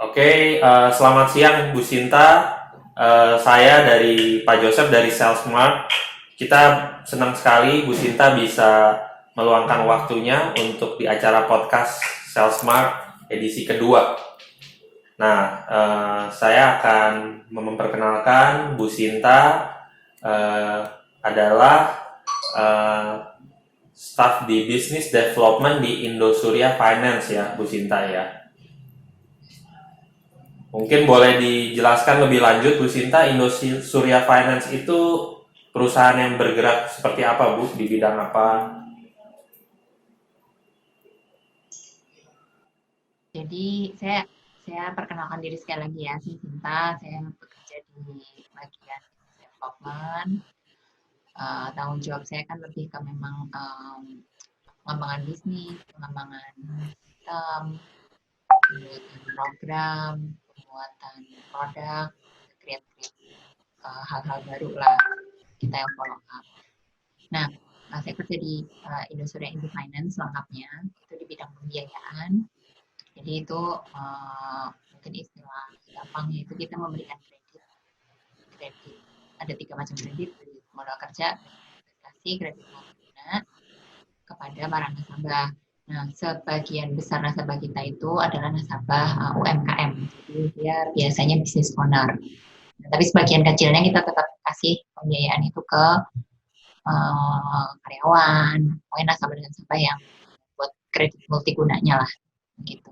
Oke, selamat siang Bu Sinta. Saya dari Pak Joseph dari Salesmart. Kita senang sekali Bu Sinta bisa meluangkan waktunya untuk di acara podcast Salesmart edisi kedua. Nah, saya akan memperkenalkan Bu Sinta eh, adalah eh, staf di Business Development di Indosuria Finance ya, Bu Sinta ya. Mungkin boleh dijelaskan lebih lanjut Bu Sinta, Indosuria Finance itu perusahaan yang bergerak seperti apa Bu? Di bidang apa? Jadi saya perkenalkan diri sekali lagi ya, saya Sinta, saya bekerja di bagian development. Tanggung jawab saya kan lebih ke memang pengembangan bisnis, pengembangan sistem, pembuatan program, pembuatan produk, create hal-hal baru lah kita yang follow up. Nah, saya kerja di Indosuria Indo Finance lengkapnya, itu di bidang pembiayaan. Jadi itu mungkin istilah gampangnya itu kita memberikan kredit. Ada 3 macam kredit, kredit modal kerja, investasi, kredit multiguna kepada para nasabah. Nah, sebagian besar nasabah kita itu adalah nasabah UMKM. Jadi dia biasanya business owner. Nah, tapi sebagian kecilnya kita tetap kasih pembiayaan itu ke karyawan, pokoknya nasabah-nasabah yang buat kredit multigunanya lah, gitu.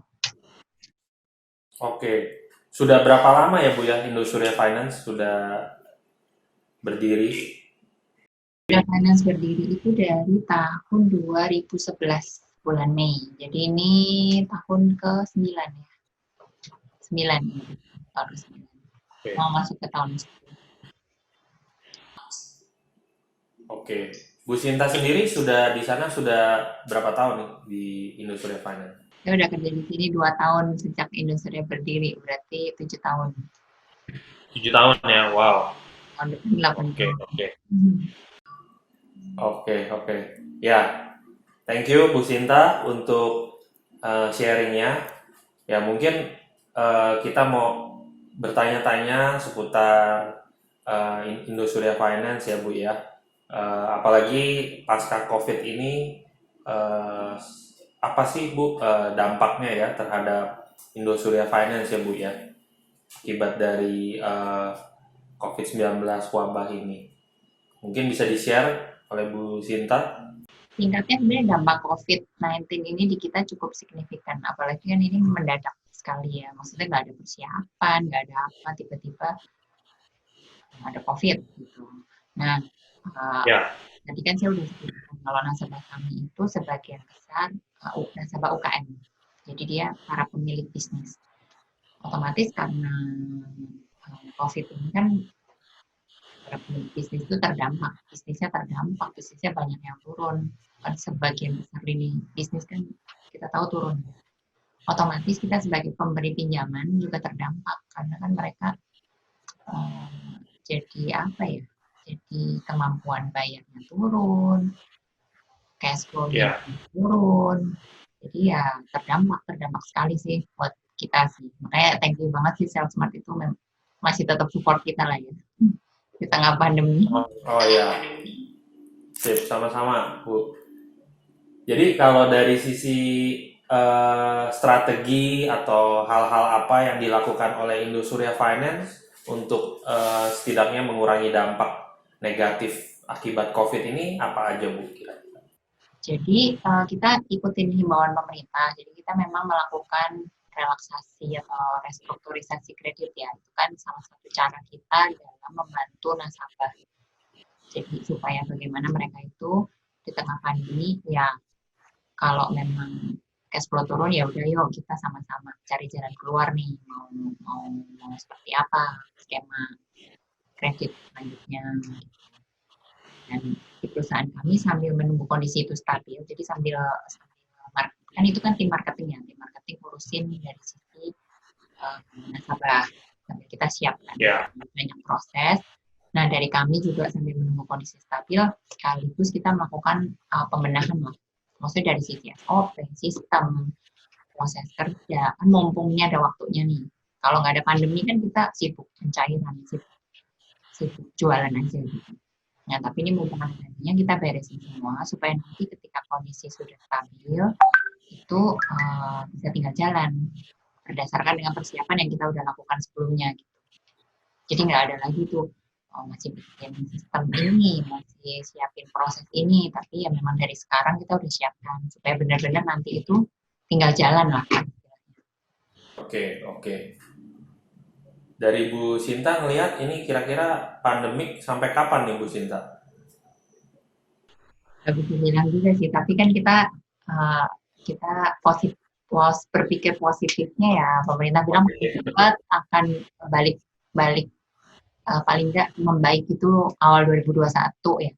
Oke, sudah berapa lama ya Bu ya Indosuria Finance sudah berdiri? Sudah Finance berdiri itu dari tahun 2011 bulan Mei. Jadi ini tahun ke-9 ya. 9 ya. Tahun ke-9. Oke, Mau masuk ke tahun 10. oke. Bu Sinta sendiri sudah di sana sudah berapa tahun nih di Indosuria Finance? Saya udah kerja di sini 2 tahun sejak Indosuria berdiri, berarti 7 tahun. 7 tahun ya, wow. Tahun depan 8 Oke, tahun. oke. Hmm. Oke. Ya, thank you Bu Sinta untuk sharingnya. Ya mungkin kita mau bertanya-tanya seputar Indosuria Finance ya Bu ya. Apalagi pasca COVID ini eh, apa sih Bu dampaknya ya terhadap Indosuria Finance ya Bu ya akibat dari COVID-19 wabah ini. Mungkin bisa di-share oleh Bu Sinta. Tingkatnya sebenarnya dampak COVID-19 ini di kita cukup signifikan, apalagi kan ini mendadak sekali ya. Maksudnya nggak ada persiapan, nggak ada apa, tiba-tiba ada COVID gitu. Nah, uh, Ya, tadi kan saya udah sebutkan kalau nasabah kami itu sebagian besar nasabah UKM. Jadi dia para pemilik bisnis. Otomatis karena COVID ini kan para pemilik bisnis itu terdampak, bisnisnya banyak yang turun. Kan sebagian besar ini bisnis kan kita tahu turun. Otomatis kita sebagai pemberi pinjaman juga terdampak karena kan mereka jadi apa ya? Jadi kemampuan bayarnya turun, cash flow-nya ya. turun. Jadi ya terdampak sekali sih buat kita sih. Makanya thank you banget sih Salesmart itu masih tetap support kita lah ya di tengah pandemi. Oh ya, sip, sama-sama Bu. Jadi kalau dari sisi strategi atau hal-hal apa yang dilakukan oleh Indosuria Finance untuk setidaknya mengurangi dampak negatif akibat COVID ini apa aja Bu? Jadi kita ikutin himbauan pemerintah. Jadi kita memang melakukan relaksasi atau restrukturisasi kredit ya. Itu kan salah satu cara kita dalam membantu nasabah. Jadi supaya bagaimana mereka itu di tengah pandemi ya kalau memang cash flow turun ya udah yuk kita sama-sama cari jalan keluar nih mau seperti apa skema kredit selanjutnya. Dan di perusahaan kami sambil menunggu kondisi itu stabil, jadi sambil kan itu kan tim marketing ya, tim marketing ngurusin dari sisi nasabah sambil kita siapkan Ya, banyak proses. Nah dari kami juga sambil menunggu kondisi stabil, sekaligus kita melakukan pembenahan lah. Maksudnya dari sisi SOP, sistem, proses kerja, kan mumpungnya ada waktunya nih. Kalau nggak ada pandemi kan kita sibuk pencairan, sibuk jualan aja gitu. Nah, tapi ini mumpung ada pandeminya kita beresin semua supaya nanti ketika kondisi sudah stabil itu bisa tinggal jalan berdasarkan dengan persiapan yang kita udah lakukan sebelumnya gitu. Jadi nggak ada lagi tuh masih bikin sistem ini, masih siapin proses ini, tapi ya memang dari sekarang kita udah siapkan supaya benar-benar nanti itu tinggal jalan lah. Oke, oke. Dari Bu Sinta ngelihat ini kira-kira pandemik sampai kapan nih Bu Sinta? Gak bisa bilang juga sih, tapi kan uh, kita berpikir positifnya ya pemerintah bilang Oke, cepat akan balik paling nggak membaik itu awal 2021 ya.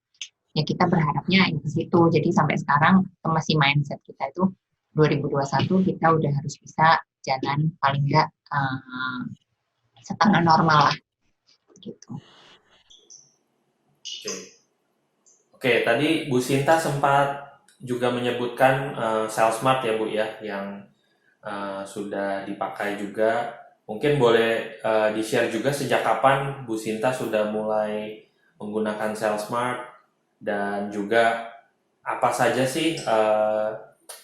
Ya kita berharapnya itu situ. Jadi sampai sekarang masih mindset kita itu 2021 kita udah harus bisa jalan paling nggak setengah normal lah gitu. oke. Oke, tadi Bu Sinta sempat juga menyebutkan SalesMart ya Bu ya, yang sudah dipakai juga. Mungkin boleh di-share juga sejak kapan Bu Sinta sudah mulai menggunakan SalesMart dan juga apa saja sih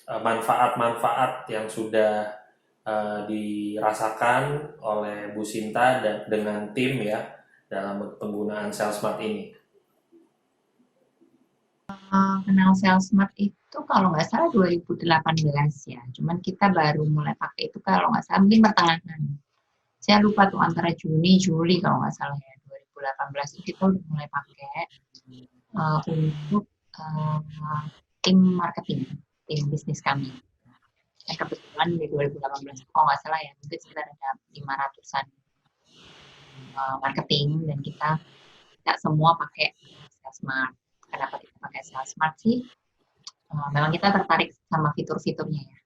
manfaat-manfaat yang sudah dirasakan oleh Bu Sinta dan dengan tim ya dalam penggunaan SalesMart ini. Kenal SalesMart itu kalau nggak salah 2018 ya. Cuman kita baru mulai pakai itu kalau nggak salah mungkin pertengahan. Saya lupa tuh antara Juni, Juli kalau nggak salah ya 2018 itu kita udah mulai pakai untuk uh, tim marketing, tim bisnis kami. Kebetulan di 2018 kalau nggak salah ya mungkin sekitar ada 500-an marketing dan kita semua pakai SalesMart. Kenapa kita pakai SalesMart sih? Memang kita tertarik sama fitur-fiturnya ya.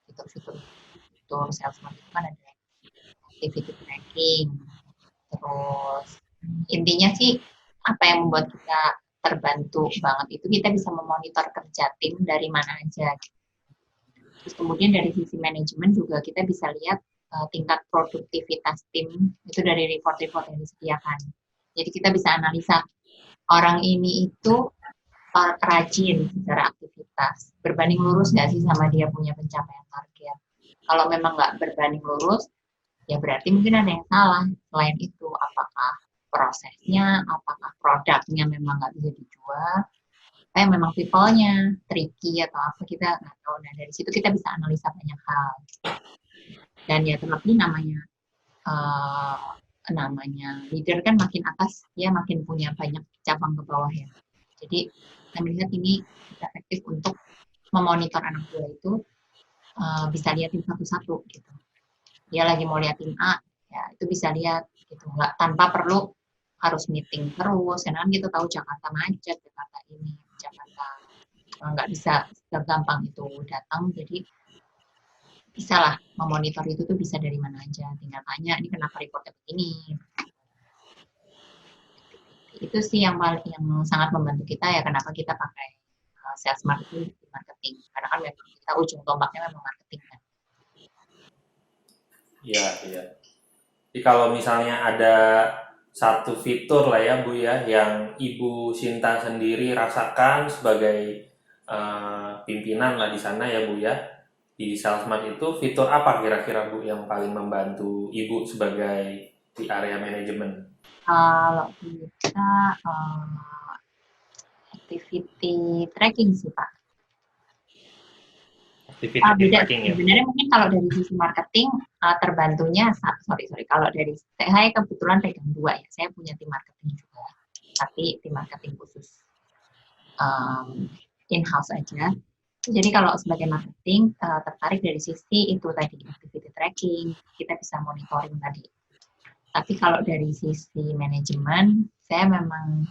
Fitur SalesMart itu kan ada activity tracking, terus intinya sih apa yang membuat kita terbantu banget itu kita bisa memonitor kerja tim dari mana aja. Terus kemudian dari sisi manajemen juga kita bisa lihat tingkat produktivitas tim itu dari report-report yang disediakan. Jadi kita bisa analisa orang ini itu rajin secara aktivitas, berbanding lurus nggak sih sama dia punya pencapaian target. Kalau memang nggak berbanding lurus, ya berarti mungkin ada yang salah. Selain itu, apakah prosesnya, apakah produknya memang nggak bisa dijual, memang people-nya tricky atau apa kita nggak tahu. Nah dari situ kita bisa analisa banyak hal. Dan ya terlebih namanya leader kan makin atas dia makin punya banyak cabang ke bawah ya. Jadi saya melihat ini efektif untuk memonitor anak buah itu bisa liatin satu-satu gitu. Dia lagi mau liatin A, ya itu bisa lihat gitu. Nggak tanpa perlu harus meeting terus. Karena kan kita tahu Jakarta macet, Jakarta ini, Jakarta nggak bisa segampang itu datang. Jadi bisa lah memonitor itu tuh bisa dari mana aja. Tinggal tanya, ini kenapa reportnya begini. Itu sih yang sangat membantu kita ya kenapa kita pakai sales marketing di marketing karena kan memang kita ujung tombaknya memang marketing kan. Iya, iya. Jadi kalau misalnya ada satu fitur lah ya Bu ya, yang Ibu Sinta sendiri rasakan sebagai pimpinan lah di sana ya Bu ya, di Salesmart itu fitur apa kira-kira Bu yang paling membantu Ibu sebagai di area manajemen? Kalau kita activity tracking sih Pak. Activity Beda tracking ya. sebenarnya mungkin kalau dari sisi marketing terbantunya sorry kalau dari saya kebetulan pegang dua ya saya punya tim marketing juga tapi tim marketing khusus in-house aja. Jadi kalau sebagai marketing tertarik dari sisi itu tadi activity tracking, kita bisa monitoring tadi. Tapi kalau dari sisi manajemen, saya memang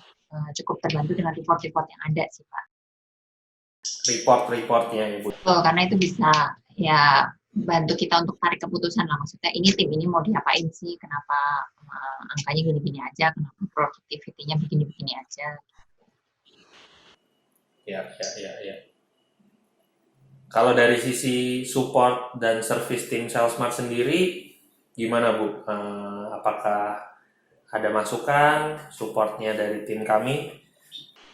cukup terbantu dengan report-report yang ada sih Pak. Report-reportnya ya Bu. Betul, karena itu bisa ya bantu kita untuk tarik keputusan lah. Maksudnya ini tim ini mau diapain sih, kenapa angkanya gini-gini aja, kenapa productivity-nya begini-begini aja. Ya, ya, ya, ya. Kalau dari sisi support dan service tim Salesmart sendiri, gimana Bu? Apakah ada masukan, supportnya dari tim kami?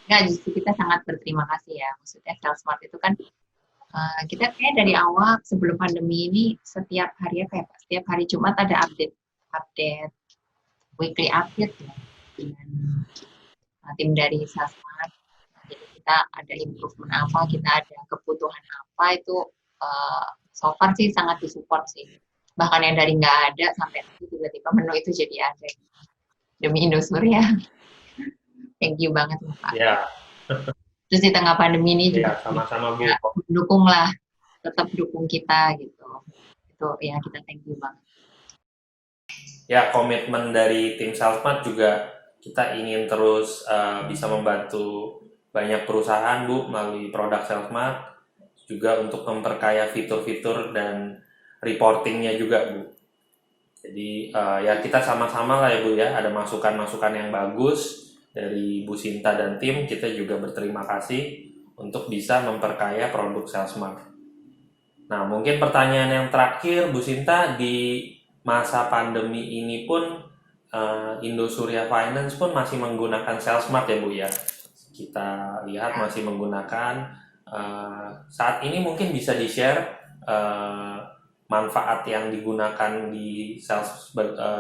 Ya, justru kita sangat berterima kasih ya. Maksudnya Salesmart itu kan kita kayak dari awal sebelum pandemi ini setiap hari ya kayak setiap hari Jumat ada update update weekly update ya dengan tim dari Salesmart. Jadi kita ada improvement apa, kita ada kebutuhan apa itu so far sih sangat disupport sih. Bahkan yang dari nggak ada sampai nanti tiba-tiba menu itu jadi ada. Demi Indosuria. Thank you banget Pak. Ya, Terus di tengah pandemi ini juga ya sama-sama Bu. ya, mendukung lah, tetap dukung kita gitu. Itu ya kita thank you banget. Ya, komitmen dari tim Salesmart juga kita ingin terus bisa membantu banyak perusahaan Bu melalui produk Salesmart, juga untuk memperkaya fitur-fitur dan reportingnya juga Bu. Jadi ya kita sama-sama lah ya Bu ya, ada masukan-masukan yang bagus dari Bu Sinta dan tim, kita juga berterima kasih untuk bisa memperkaya produk Salesmart. Nah, mungkin pertanyaan yang terakhir Bu Sinta, di masa pandemi ini pun Indosuria Finance pun masih menggunakan Salesmart ya Bu ya. Kita lihat masih menggunakan. Saat ini mungkin bisa di-share manfaat yang digunakan di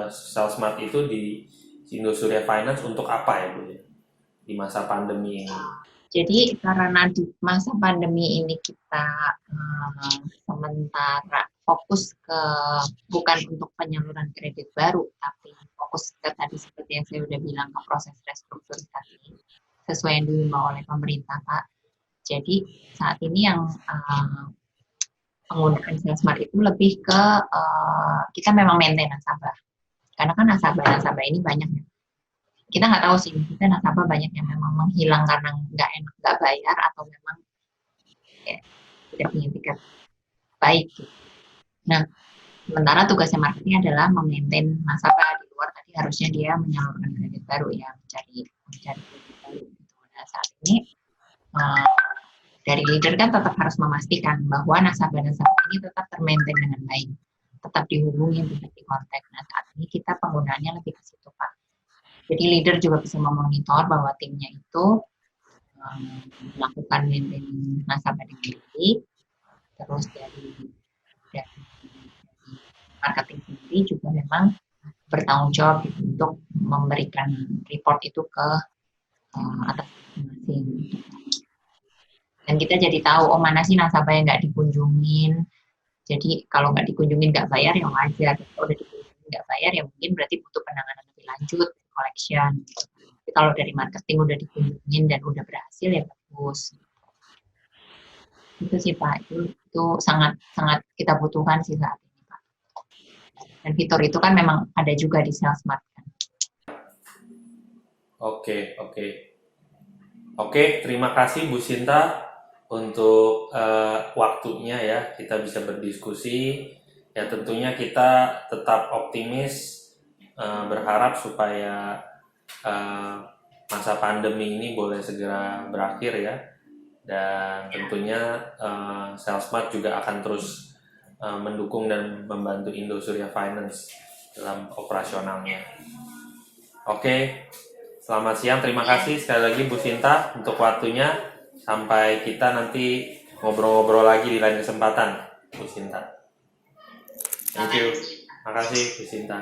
Salesmart itu di Indosuria Finance untuk apa ya Bu ya, di masa pandemi ini? Jadi karena di masa pandemi ini kita sementara fokus ke bukan untuk penyaluran kredit baru, tapi fokus ke tadi seperti yang saya udah bilang ke proses restrukturisasi sesuai yang dihimbau oleh pemerintah Pak. Jadi saat ini yang penggunaan Salesmart itu lebih ke kita memang maintain nasabah. Karena kan nasabah ini banyak ya. Kita nggak tahu sih, kita nasabah banyak yang memang menghilang karena nggak bayar atau memang ya, tidak punya tiket baik. Gitu. Nah, sementara tugasnya marketing adalah memaintain nasabah. Di luar tadi harusnya dia menyalurkan kredit baru ya, mencari kredit baru. Gitu. Nah, saat ini dari leader kan tetap harus memastikan bahwa nasabah-nasabah ini tetap termaintain dengan baik, tetap dihubungi, tetap dikontak. Nah, saat ini kita penggunaannya lebih ke situ Pak. Jadi leader juga bisa memonitor bahwa timnya itu melakukan maintenance nasabah dengan baik. Terus dari marketing sendiri juga memang bertanggung jawab gitu, untuk memberikan report itu ke atas masing-masing. Dan kita jadi tahu, oh mana sih nasabah yang nggak dikunjungin. Jadi kalau nggak dikunjungin nggak bayar ya wajar. Kalau udah dikunjungin nggak bayar ya mungkin berarti butuh penanganan lebih lanjut, collection. Tapi kalau dari marketing udah dikunjungin dan udah berhasil ya bagus. Itu sih Pak, itu sangat sangat kita butuhkan sih saat ini Pak. Dan fitur itu kan memang ada juga di Salesmart kan. Oke, terima kasih Bu Sinta untuk waktunya ya, kita bisa berdiskusi. Ya tentunya kita tetap optimis, berharap supaya masa pandemi ini boleh segera berakhir ya. Dan tentunya Salesmart juga akan terus mendukung dan membantu Indosuria Finance dalam operasionalnya. Oke, selamat siang, terima kasih sekali lagi Bu Sinta untuk waktunya. Sampai kita nanti ngobrol-ngobrol lagi di lain kesempatan, Bu Sinta. Thank you. Terima kasih Bu Sinta.